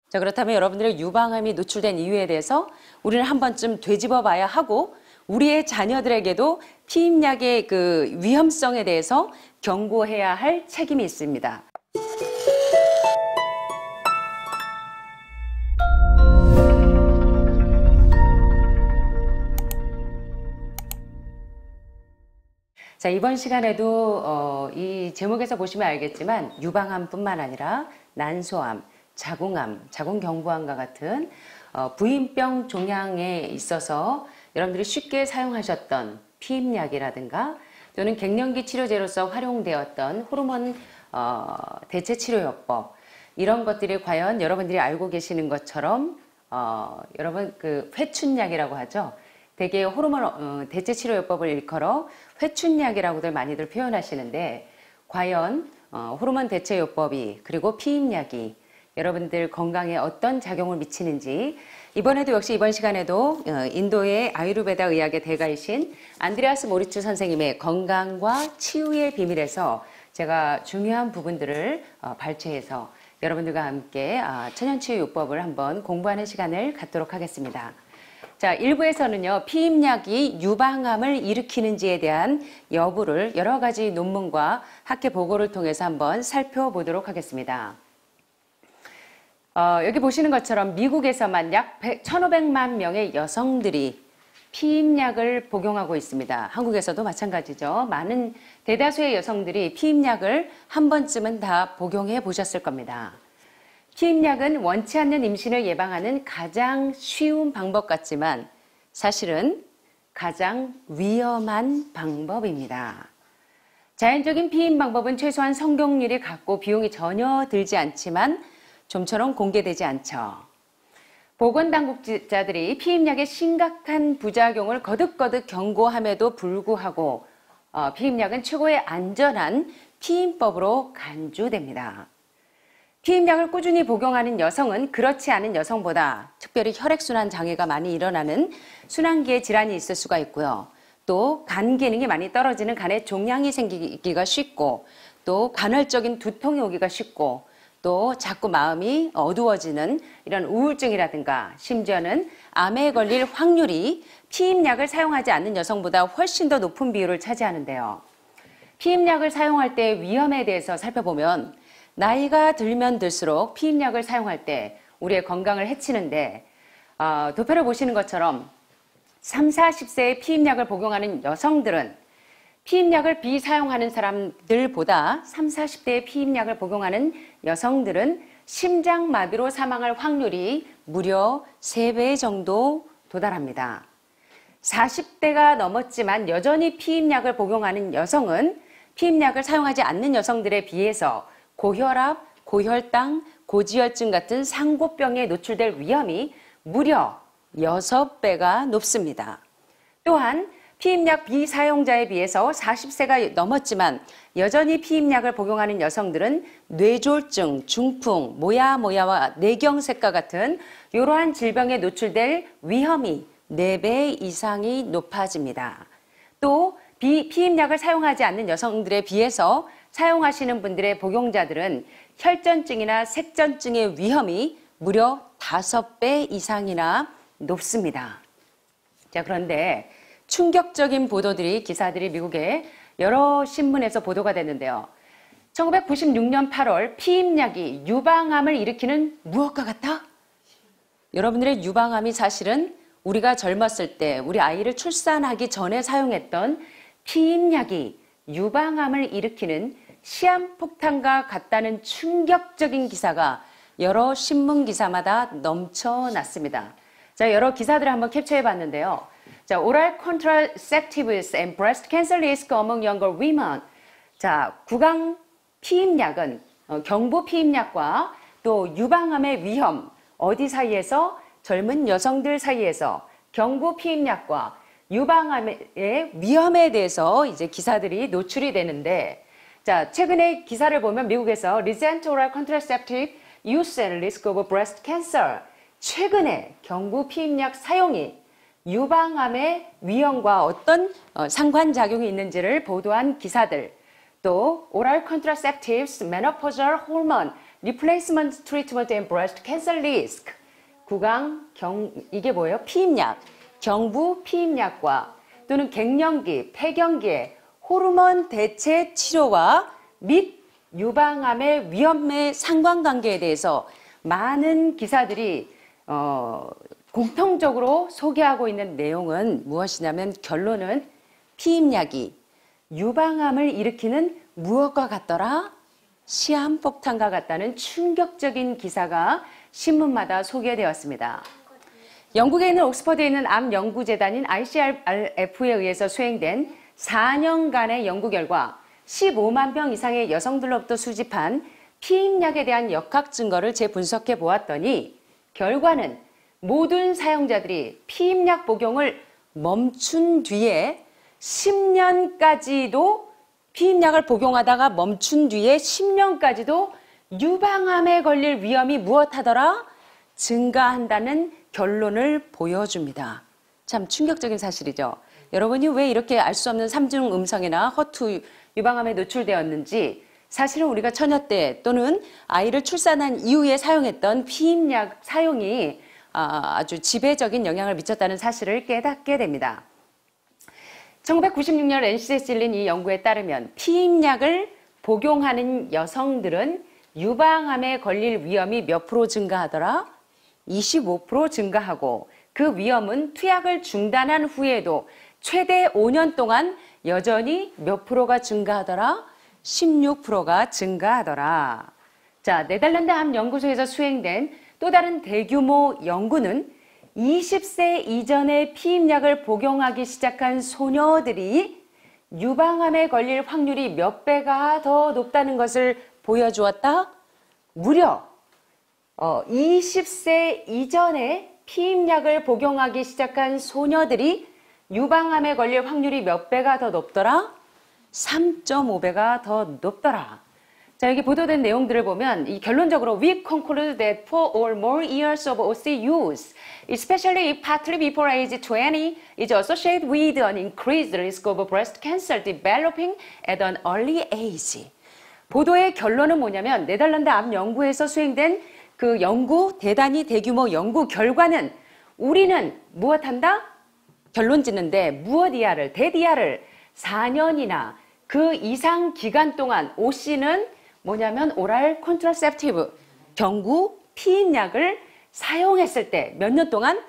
자, 그렇다면 여러분들의 유방암이 노출된 이유에 대해서 우리는 한 번쯤 되짚어 봐야 하고 우리의 자녀들에게도 피임약의 그 위험성에 대해서 경고해야 할 책임이 있습니다. 자, 이번 시간에도 이 제목에서 보시면 알겠지만 유방암뿐만 아니라 난소암, 자궁암, 자궁경부암과 같은 부인병 종양에 있어서 여러분들이 쉽게 사용하셨던 피임약이라든가 또는 갱년기 치료제로서 활용되었던 호르몬 대체 치료요법, 이런 것들이 과연 여러분들이 알고 계시는 것처럼 여러분 그 회춘약이라고 하죠. 대개 호르몬 대체 치료요법을 일컬어 회춘약이라고들 많이들 표현하시는데, 과연 호르몬 대체요법이 그리고 피임약이 여러분들 건강에 어떤 작용을 미치는지, 이번에도 역시 이번 시간에도 인도의 아유르베다 의학의 대가이신 안드레아스 모리츠 선생님의 건강과 치유의 비밀에서 제가 중요한 부분들을 발췌해서 여러분들과 함께 천연치유요법을 한번 공부하는 시간을 갖도록 하겠습니다. 자, 1부에서는요, 피임약이 유방암을 일으키는지에 대한 여부를 여러 가지 논문과 학회 보고를 통해서 한번 살펴보도록 하겠습니다. 여기 보시는 것처럼 미국에서만 약 1,500만 명의 여성들이 피임약을 복용하고 있습니다. 한국에서도 마찬가지죠. 많은 대다수의 여성들이 피임약을 한 번쯤은 다 복용해 보셨을 겁니다. 피임약은 원치 않는 임신을 예방하는 가장 쉬운 방법 같지만 사실은 가장 위험한 방법입니다. 자연적인 피임 방법은 최소한 성공률이 같고 비용이 전혀 들지 않지만 좀처럼 공개되지 않죠. 보건당국자들이 피임약의 심각한 부작용을 거듭거듭 경고함에도 불구하고 피임약은 최고의 안전한 피임법으로 간주됩니다. 피임약을 꾸준히 복용하는 여성은 그렇지 않은 여성보다 특별히 혈액순환 장애가 많이 일어나는 순환기에 질환이 있을 수가 있고요. 또 간 기능이 많이 떨어지는 간에 종양이 생기기가 쉽고, 또 간헐적인 두통이 오기가 쉽고, 또 자꾸 마음이 어두워지는 이런 우울증이라든가 심지어는 암에 걸릴 확률이 피임약을 사용하지 않는 여성보다 훨씬 더 높은 비율을 차지하는데요. 피임약을 사용할 때의 위험에 대해서 살펴보면 나이가 들면 들수록 피임약을 사용할 때 우리의 건강을 해치는데, 도표를 보시는 것처럼 30, 40세의 피임약을 복용하는 여성들은 피임약을 비사용하는 사람들보다 30, 40대의 피임약을 복용하는 여성들은 심장마비로 사망할 확률이 무려 3배 정도 도달합니다. 40대가 넘었지만 여전히 피임약을 복용하는 여성은 피임약을 사용하지 않는 여성들에 비해서 고혈압, 고혈당, 고지혈증 같은 상고병에 노출될 위험이 무려 6배가 높습니다. 또한 피임약 비사용자에 비해서 40세가 넘었지만 여전히 피임약을 복용하는 여성들은 뇌졸중, 중풍, 모야모야와 뇌경색과 같은 이러한 질병에 노출될 위험이 4배 이상이 높아집니다. 또 피임약을 사용하지 않는 여성들에 비해서 사용하시는 분들의 복용자들은 혈전증이나 색전증의 위험이 무려 5배 이상이나 높습니다. 자, 그런데 충격적인 보도들이, 기사들이 미국의 여러 신문에서 보도가 됐는데요. 1996년 8월 피임약이 유방암을 일으키는 무엇과 같아? 여러분들의 유방암이 사실은 우리가 젊었을 때 우리 아이를 출산하기 전에 사용했던 피임약이 유방암을 일으키는 시한폭탄과 같다는 충격적인 기사가 여러 신문 기사마다 넘쳐났습니다. 자, 여러 기사들을 한번 캡처해 봤는데요. 자, oral contraceptives and breast cancer risk among younger women. 자, 구강 피임약은 경부 피임약과 또 유방암의 위험, 어디 사이에서? 젊은 여성들 사이에서 경부 피임약과 유방암의 위험에 대해서 이제 기사들이 노출이 되는데, 자, 최근에 기사를 보면 미국에서 recent oral contraceptive use and risk of breast cancer, 최근에 경부 피임약 사용이 유방암의 위험과 어떤 상관작용이 있는지를 보도한 기사들, 또 oral contraceptives, menopausal hormone Replacement Treatment and Breast Cancer Risk. 이게 뭐예요? 피임약, 경부 피임약과 또는 갱년기, 폐경기의 호르몬 대체 치료와 및 유방암의 위험의 상관관계에 대해서 많은 기사들이 공통적으로 소개하고 있는 내용은 무엇이냐면 결론은 피임약이 유방암을 일으키는 무엇과 같더라? 시한폭탄과 같다는 충격적인 기사가 신문마다 소개되었습니다. 영국에 있는 옥스퍼드에 있는 암연구재단인 ICRF에 의해서 수행된 4년간의 연구 결과 15만 명 이상의 여성들로부터 수집한 피임약에 대한 역학 증거를 재분석해 보았더니 결과는 모든 사용자들이 피임약 복용을 멈춘 뒤에 10년까지도 피임약을 복용하다가 멈춘 뒤에 10년까지도 유방암에 걸릴 위험이 무엇하더라? 증가한다는 결론을 보여줍니다. 참 충격적인 사실이죠. 여러분이 왜 이렇게 알 수 없는 삼중 음성이나 허투 유방암에 노출되었는지 사실은 우리가 처녀 때 또는 아이를 출산한 이후에 사용했던 피임약 사용이 아주 지배적인 영향을 미쳤다는 사실을 깨닫게 됩니다. 1996년 랜셋에 실린 이 연구에 따르면 피임약을 복용하는 여성들은 유방암에 걸릴 위험이 몇 프로 증가하더라? 25% 증가하고 그 위험은 투약을 중단한 후에도 최대 5년 동안 여전히 몇 프로가 증가하더라? 16%가 증가하더라. 자, 네덜란드 암연구소에서 수행된 또 다른 대규모 연구는 20세 이전에 피임약을 복용하기 시작한 소녀들이 유방암에 걸릴 확률이 몇 배가 더 높다는 것을 보여주었다. 무려 20세 이전에 피임약을 복용하기 시작한 소녀들이 유방암에 걸릴 확률이 몇 배가 더 높더라? 3.5배가 더 높더라. 자, 여기 보도된 내용들을 보면 이 결론적으로 we conclude that 4 or more years of OC use, especially partly before age 20, is associated with an increased risk of breast cancer developing at an early age. 보도의 결론은 뭐냐면 네덜란드 암 연구에서 수행된 그 연구, 대단히 대규모 연구 결과는 우리는 무엇한다? 결론 짓는데 무엇 이하를, 대디하를 4년이나 그 이상 기간 동안 OC는 뭐냐면 오랄 컨트라셉티브, 경구 피임약을 사용했을 때 몇 년 동안?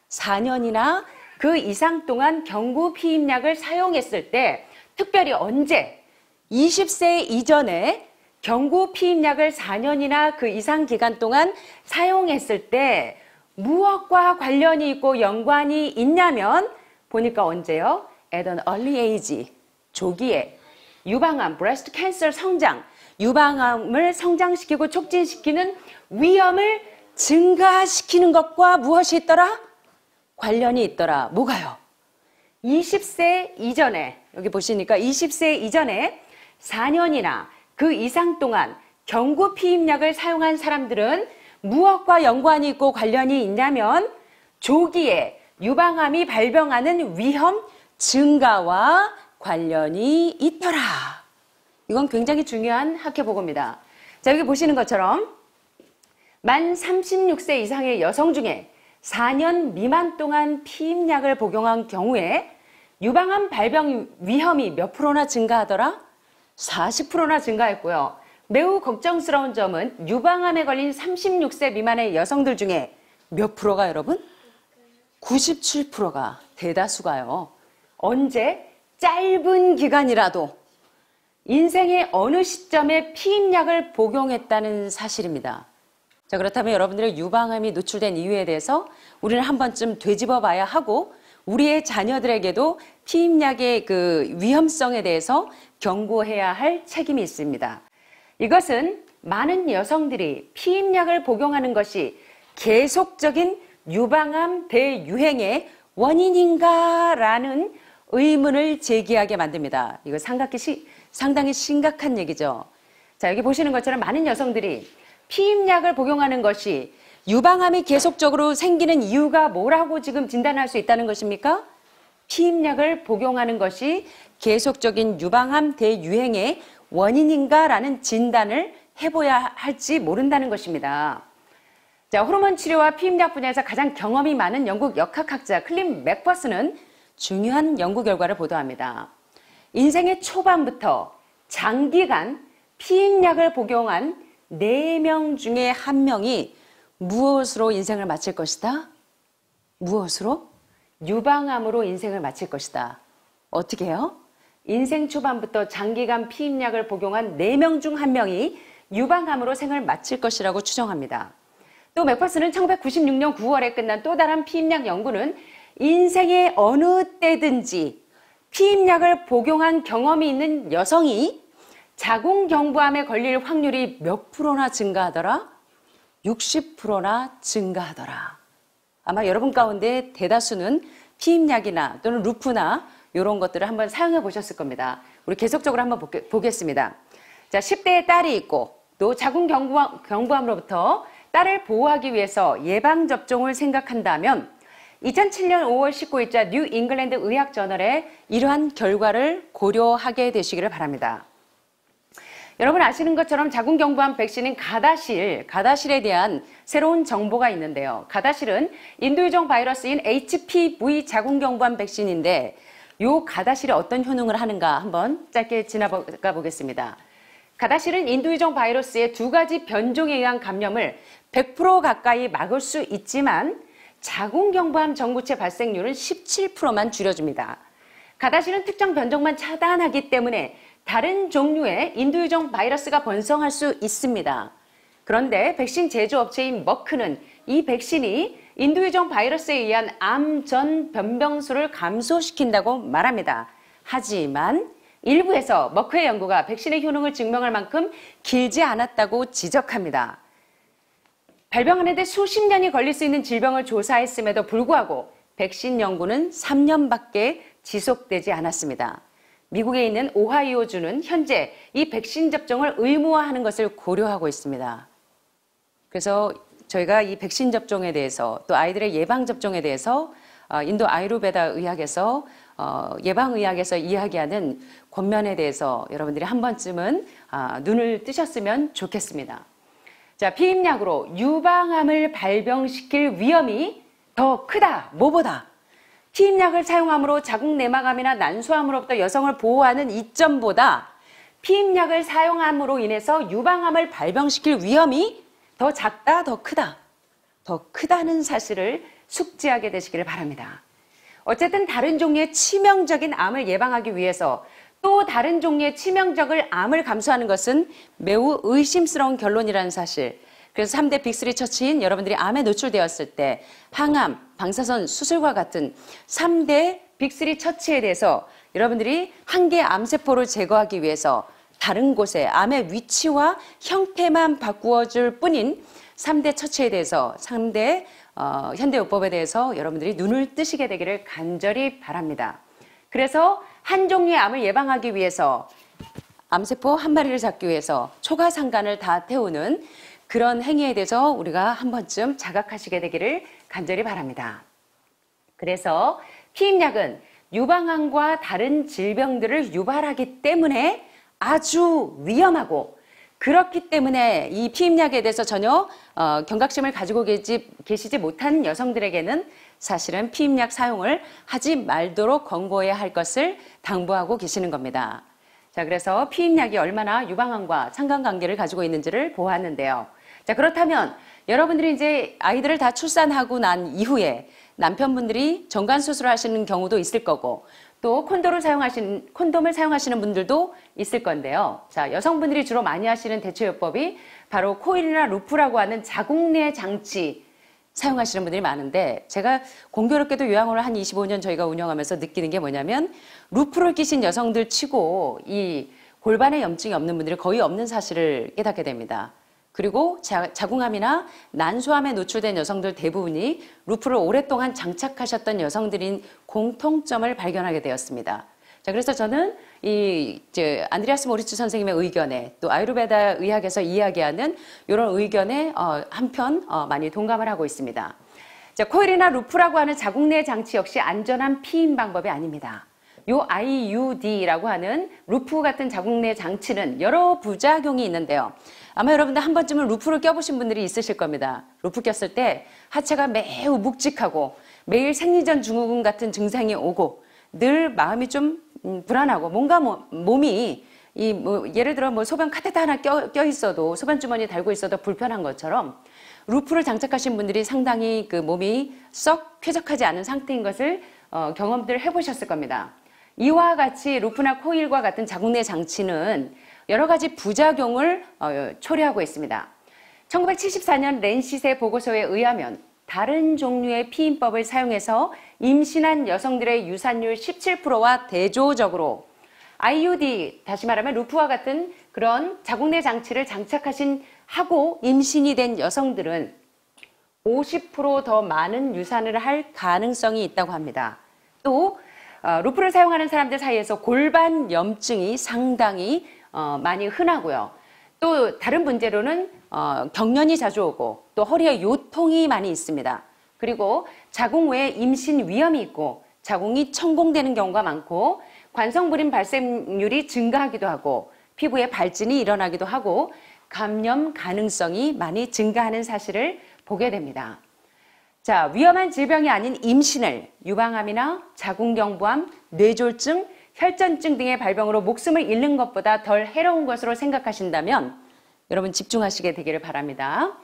4년이나 그 이상 동안 경구 피임약을 사용했을 때 특별히 언제? 20세 이전에 경구 피임약을 4년이나 그 이상 기간 동안 사용했을 때 무엇과 관련이 있고 연관이 있냐면 보니까 언제요? At an early age, 조기에 유방암, breast cancer 성장, 유방암을 성장시키고 촉진시키는 위험을 증가시키는 것과 무엇이 있더라? 관련이 있더라. 뭐가요? 20세 이전에, 여기 보시니까 20세 이전에 4년이나 그 이상 동안 경구 피임약을 사용한 사람들은 무엇과 연관이 있고 관련이 있냐면 조기에 유방암이 발병하는 위험 증가와 관련이 있더라. 이건 굉장히 중요한 학회보고입니다. 자, 여기 보시는 것처럼 만 36세 이상의 여성 중에 4년 미만 동안 피임약을 복용한 경우에 유방암 발병 위험이 몇 프로나 증가하더라? 40%나 증가했고요. 매우 걱정스러운 점은 유방암에 걸린 36세 미만의 여성들 중에 몇 프로가 여러분? 97%가 대다수가요. 언제? 짧은 기간이라도 인생의 어느 시점에 피임약을 복용했다는 사실입니다. 자, 그렇다면 여러분들의 유방암이 노출된 이유에 대해서 우리는 한 번쯤 되짚어 봐야 하고 우리의 자녀들에게도 피임약의 그 위험성에 대해서 경고해야 할 책임이 있습니다. 이것은 많은 여성들이 피임약을 복용하는 것이 계속적인 유방암 대유행의 원인인가라는 의문을 제기하게 만듭니다. 이거 상당히 심각한 얘기죠. 자, 여기 보시는 것처럼 많은 여성들이 피임약을 복용하는 것이 유방암이 계속적으로 생기는 이유가 뭐라고 지금 진단할 수 있다는 것입니까? 피임약을 복용하는 것이 계속적인 유방암 대유행의 원인인가라는 진단을 해봐야 할지 모른다는 것입니다. 자, 호르몬 치료와 피임약 분야에서 가장 경험이 많은 영국 역학학자 클린 맥퍼슨은 중요한 연구 결과를 보도합니다. 인생의 초반부터 장기간 피임약을 복용한 4명 중에 1명이 무엇으로 인생을 마칠 것이다? 무엇으로? 유방암으로 인생을 마칠 것이다. 어떻게 해요? 인생 초반부터 장기간 피임약을 복용한 4명 중 1명이 유방암으로 생을 마칠 것이라고 추정합니다. 또 맥퍼슨은 1996년 9월에 끝난 또 다른 피임약 연구는 인생의 어느 때든지 피임약을 복용한 경험이 있는 여성이 자궁경부암에 걸릴 확률이 몇 프로나 증가하더라? 60%나 증가하더라. 아마 여러분 가운데 대다수는 피임약이나 또는 루프나 이런 것들을 한번 사용해 보셨을 겁니다. 우리 계속적으로 한번 보겠습니다. 자, 10대에 딸이 있고 또 자궁경부암으로부터 딸을 보호하기 위해서 예방접종을 생각한다면 2007년 5월 19일자 뉴 잉글랜드 의학 저널에 이러한 결과를 고려하게 되시기를 바랍니다. 여러분 아시는 것처럼 자궁경부암 백신인 가다실에 대한 새로운 정보가 있는데요. 가다실은 인도유종 바이러스인 HPV 자궁경부암 백신인데 이 가다실이 어떤 효능을 하는가 한번 짧게 지나가 보겠습니다. 가다실은 인도유종 바이러스의 2가지 변종에 의한 감염을 100% 가까이 막을 수 있지만 자궁경부암 전구체 발생률은 17%만 줄여줍니다. 가다실은 특정 변종만 차단하기 때문에 다른 종류의 인도유종 바이러스가 번성할 수 있습니다. 그런데 백신 제조업체인 머크는 이 백신이 인도유종 바이러스에 의한 암 전 변병수를 감소시킨다고 말합니다. 하지만 일부에서 머크의 연구가 백신의 효능을 증명할 만큼 길지 않았다고 지적합니다. 발병하는 데 수십 년이 걸릴 수 있는 질병을 조사했음에도 불구하고 백신 연구는 3년밖에 지속되지 않았습니다. 미국에 있는 오하이오주는 현재 이 백신 접종을 의무화하는 것을 고려하고 있습니다. 그래서 저희가 이 백신 접종에 대해서 또 아이들의 예방 접종에 대해서 인도 아유르베다 의학에서 예방의학에서 이야기하는 권면에 대해서 여러분들이 한 번쯤은 눈을 뜨셨으면 좋겠습니다. 자, 피임약으로 유방암을 발병시킬 위험이 더 크다. 뭐보다? 피임약을 사용함으로 자궁내막암이나 난소암으로부터 여성을 보호하는 이점보다 피임약을 사용함으로 인해서 유방암을 발병시킬 위험이 더 작다, 더 크다. 더 크다는 사실을 숙지하게 되시기를 바랍니다. 어쨌든 다른 종류의 치명적인 암을 예방하기 위해서 또 다른 종류의 치명적인 암을 감수하는 것은 매우 의심스러운 결론이라는 사실. 그래서 3대 빅3 처치인 여러분들이 암에 노출되었을 때 항암, 방사선 수술과 같은 3대 빅3 처치에 대해서 여러분들이 한 개의 암세포를 제거하기 위해서 다른 곳에 암의 위치와 형태만 바꾸어줄 뿐인 3대 처치에 대해서 3대 현대요법에 대해서 여러분들이 눈을 뜨시게 되기를 간절히 바랍니다. 그래서 한 종류의 암을 예방하기 위해서 암세포 한 마리를 잡기 위해서 초가상간을 다 태우는 그런 행위에 대해서 우리가 한 번쯤 자각하시게 되기를 간절히 바랍니다. 그래서 피임약은 유방암과 다른 질병들을 유발하기 때문에 아주 위험하고 그렇기 때문에 이 피임약에 대해서 전혀 경각심을 가지고 계시지 못한 여성들에게는 사실은 피임약 사용을 하지 말도록 권고해야 할 것을 당부하고 계시는 겁니다. 자, 그래서 피임약이 얼마나 유방암과 상관관계를 가지고 있는지를 보았는데요. 자, 그렇다면 여러분들이 이제 아이들을 다 출산하고 난 이후에 남편분들이 정관 수술을 하시는 경우도 있을 거고 또 콘돔을 사용하시는 분들도 있을 건데요. 자, 여성분들이 주로 많이 하시는 대처요법이 바로 코일이나 루프라고 하는 자궁내 장치 사용하시는 분들이 많은데 제가 공교롭게도 요양원을 한 25년 저희가 운영하면서 느끼는 게 뭐냐면 루프를 끼신 여성들 치고 이 골반에 염증이 없는 분들이 거의 없는 사실을 깨닫게 됩니다. 그리고 자궁암이나 난소암에 노출된 여성들 대부분이 루프를 오랫동안 장착하셨던 여성들인 공통점을 발견하게 되었습니다. 자, 그래서 저는 안드레아스 모리츠 선생님의 의견에 또 아유르베다 의학에서 이야기하는 이런 의견에 한편 많이 동감을 하고 있습니다. 자, 코일이나 루프라고 하는 자궁내 장치 역시 안전한 피임 방법이 아닙니다. 요 IUD라고 하는 루프 같은 자궁 내 장치는 여러 부작용이 있는데요. 아마 여러분들 한 번쯤은 루프를 껴보신 분들이 있으실 겁니다. 루프 꼈을 때 하체가 매우 묵직하고 매일 생리전 증후군 같은 증상이 오고 늘 마음이 좀 불안하고 뭔가 몸이 예를 들어 소변 카테터 하나 껴 있어도 소변 주머니 달고 있어도 불편한 것처럼 루프를 장착하신 분들이 상당히 그 몸이 썩 쾌적하지 않은 상태인 것을 경험들 해보셨을 겁니다. 이와 같이 루프나 코일과 같은 자궁 내 장치는 여러 가지 부작용을 초래하고 있습니다. 1974년 랜시세 보고서에 의하면 다른 종류의 피임법을 사용해서 임신한 여성들의 유산율 17%와 대조적으로 IUD, 다시 말하면 루프와 같은 그런 자궁 내 장치를 하고 임신이 된 여성들은 50% 더 많은 유산을 할 가능성이 있다고 합니다. 또 루프를 사용하는 사람들 사이에서 골반 염증이 상당히 많이 흔하고요. 또 다른 문제로는 경련이 자주 오고 또 허리에 요통이 많이 있습니다. 그리고 자궁 외에 임신 위험이 있고 자궁이 천공되는 경우가 많고 관성불임 발생률이 증가하기도 하고 피부에 발진이 일어나기도 하고 감염 가능성이 많이 증가하는 사실을 보게 됩니다. 자, 위험한 질병이 아닌 임신을 유방암이나 자궁경부암, 뇌졸중, 혈전증 등의 발병으로 목숨을 잃는 것보다 덜 해로운 것으로 생각하신다면 여러분 집중하시게 되기를 바랍니다.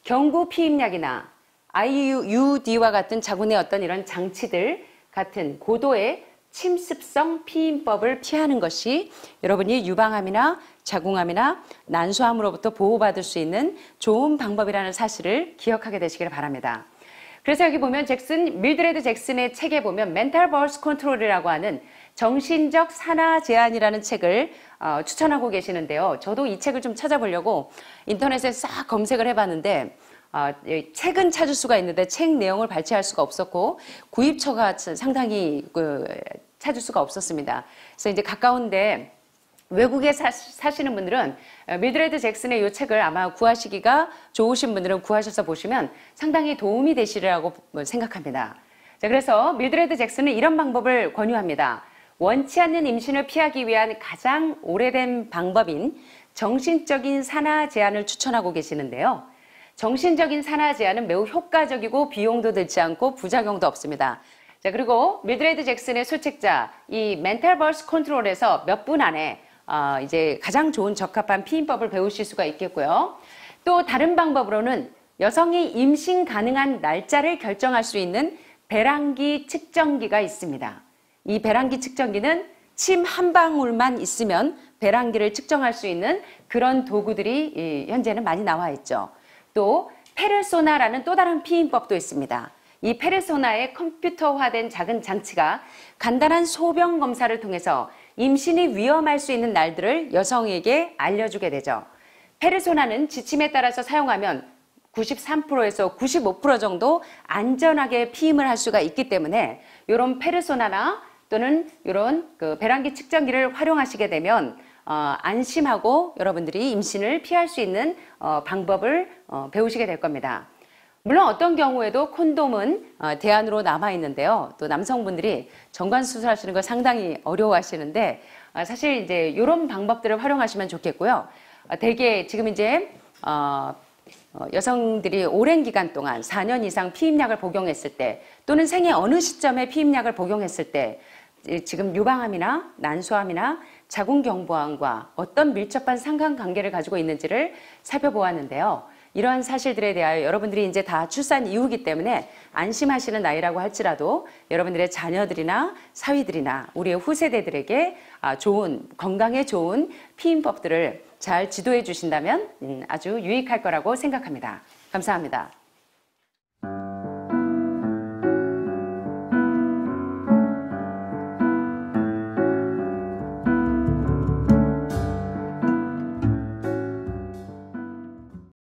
경구 피임약이나 IUD와 같은 자궁의 어떤 이런 장치들 같은 고도의 침습성 피임법을 피하는 것이 여러분이 유방암이나 자궁암이나 난소암으로부터 보호받을 수 있는 좋은 방법이라는 사실을 기억하게 되시길 바랍니다. 그래서 여기 보면 밀드레드 잭슨의 책에 보면 멘탈 버스 컨트롤이라고 하는 정신적 산화 제한이라는 책을 추천하고 계시는데요. 저도 이 책을 좀 찾아보려고 인터넷에 싹 검색을 해봤는데 책은 찾을 수가 있는데 책 내용을 발췌할 수가 없었고 구입처가 상당히 찾을 수가 없었습니다. 그래서 이제 가까운데 외국에 사시는 분들은 밀드레드 잭슨의 이 책을 아마 구하시기가 좋으신 분들은 구하셔서 보시면 상당히 도움이 되시리라고 생각합니다. 자, 그래서 밀드레드 잭슨은 이런 방법을 권유합니다. 원치 않는 임신을 피하기 위한 가장 오래된 방법인 정신적인 산화 제한을 추천하고 계시는데요. 정신적인 산화 제한은 매우 효과적이고 비용도 들지 않고 부작용도 없습니다. 자, 그리고 밀드레드 잭슨의 소책자 이 멘탈 버스 컨트롤에서 몇 분 안에 이제 가장 좋은 적합한 피임법을 배우실 수가 있겠고요. 또 다른 방법으로는 여성이 임신 가능한 날짜를 결정할 수 있는 배란기 측정기가 있습니다. 이 배란기 측정기는 침 한 방울만 있으면 배란기를 측정할 수 있는 그런 도구들이 현재는 많이 나와 있죠. 또 페르소나라는 또 다른 피임법도 있습니다. 이 페르소나의 컴퓨터화된 작은 장치가 간단한 소변 검사를 통해서 임신이 위험할 수 있는 날들을 여성에게 알려주게 되죠. 페르소나는 지침에 따라서 사용하면 93%에서 95% 정도 안전하게 피임을 할 수가 있기 때문에 이런 페르소나나 또는 이런 배란기 측정기를 활용하시게 되면 안심하고 여러분들이 임신을 피할 수 있는 방법을 배우시게 될 겁니다. 물론 어떤 경우에도 콘돔은 대안으로 남아 있는데요. 또 남성분들이 정관 수술하시는 걸 상당히 어려워하시는데 사실 이제 이런 방법들을 활용하시면 좋겠고요. 대개 지금 이제 여성들이 오랜 기간 동안 4년 이상 피임약을 복용했을 때 또는 생애 어느 시점에 피임약을 복용했을 때 지금 유방암이나 난소암이나 자궁경부암과 어떤 밀접한 상관관계를 가지고 있는지를 살펴보았는데요. 이러한 사실들에 대하여 여러분들이 이제 다 출산 이후이기 때문에 안심하시는 나이라고 할지라도 여러분들의 자녀들이나 사위들이나 우리의 후세대들에게 좋은, 건강에 좋은 피임법들을 잘 지도해 주신다면 아주 유익할 거라고 생각합니다. 감사합니다.